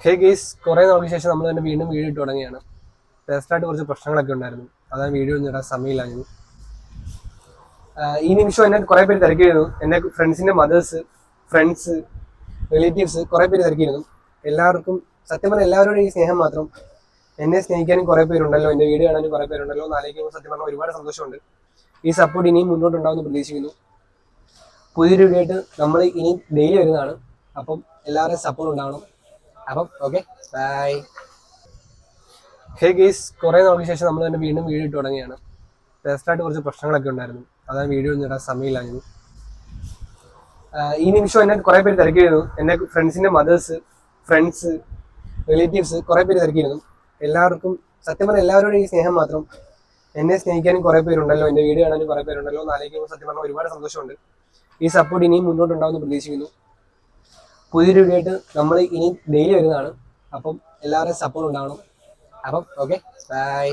ഹേ guys, കുറേ നാൾക്ക് ശേഷം നമ്മൾ തന്നെ വീണ്ടും വീഡിയോ ഇട്ട് തുടങ്ങിയാണ്. പേഴ്സണലായിട്ട് കുറച്ച് പ്രശ്നങ്ങളൊക്കെ ഉണ്ടായിരുന്നു, അതാണ് വീഡിയോ ഒന്നും ഇടാൻ സമയമില്ലായിരുന്നു. ഈ നിമിഷം എന്നെ കുറേ പേര് തിരക്കിയിരുന്നു. എന്നെ ഫ്രണ്ട്സിൻ്റെ മദേഴ്സ്, ഫ്രണ്ട്സ്, റിലേറ്റീവ്സ് കുറേ പേര് തിരക്കിയിരുന്നു. എല്ലാവർക്കും സത്യം പറഞ്ഞാൽ എല്ലാവരോടും ഈ സ്നേഹം മാത്രം. എന്നെ സ്നേഹിക്കാനും കുറേ പേരുണ്ടല്ലോ, എൻ്റെ വീഡിയോ കാണാനും കുറേ പേരുണ്ടല്ലോ എന്ന് ആലോചിക്കുമ്പോൾ സത്യം പറഞ്ഞാൽ ഒരുപാട് സന്തോഷമുണ്ട്. ഈ സപ്പോർട്ട് ഇനിയും മുന്നോട്ടുണ്ടാവുമെന്ന് പ്രതീക്ഷിക്കുന്നു. പുതിയൊരു വീഡിയോ ആയിട്ട് നമ്മൾ ഇനി ഡെയിലി വരുന്നതാണ്. അപ്പം എല്ലാവരുടെയും സപ്പോർട്ട് ഉണ്ടാവണം. അപ്പം ഓക്കെ, ബൈ. ഹേ ഗെയ്സ്, കുറേ നാൾക്ക് ശേഷം നമ്മൾ തന്നെ വീണ്ടും വീഡിയോ ഇട്ട് തുടങ്ങിയാണ്. പേഴ്സണലായിട്ട് കുറച്ച് പ്രശ്നങ്ങളൊക്കെ ഉണ്ടായിരുന്നു, അതാണ് വീഡിയോ ഒന്നും ഇടാൻ സമയമില്ലായിരുന്നു. ഈ നിമിഷം എന്നെ കുറേ പേര് തിരക്കിയിരുന്നു. എന്നെ ഫ്രണ്ട്സിൻ്റെ മദേഴ്സ്, ഫ്രണ്ട്സ്, റിലേറ്റീവ്സ് കുറേ പേര് തിരക്കിയിരുന്നു. എല്ലാവർക്കും സത്യം പറഞ്ഞാൽ എല്ലാവരോടും ഈ സ്നേഹം മാത്രം. എന്നെ സ്നേഹിക്കാനും കുറേ പേരുണ്ടല്ലോ, എൻ്റെ വീഡിയോ കാണാനും കുറേ പേരുണ്ടല്ലോ എന്ന് ആലോചിക്കുമ്പോൾ സത്യം പറഞ്ഞാൽ ഒരുപാട് സന്തോഷമുണ്ട്. ഈ സപ്പോർട്ട് ഇനിയും മുന്നോട്ടുണ്ടാവുമെന്ന് പ്രതീക്ഷിക്കുന്നു. പുതിയൊരു വീഡിയോ ആയിട്ട് നമ്മൾ ഇനി ഡെയിലി വരുന്നതാണ്. അപ്പം എല്ലാവരുടെയും സപ്പോർട്ട് ഉണ്ടാവണം. അപ്പം ഓക്കെ, ബൈ.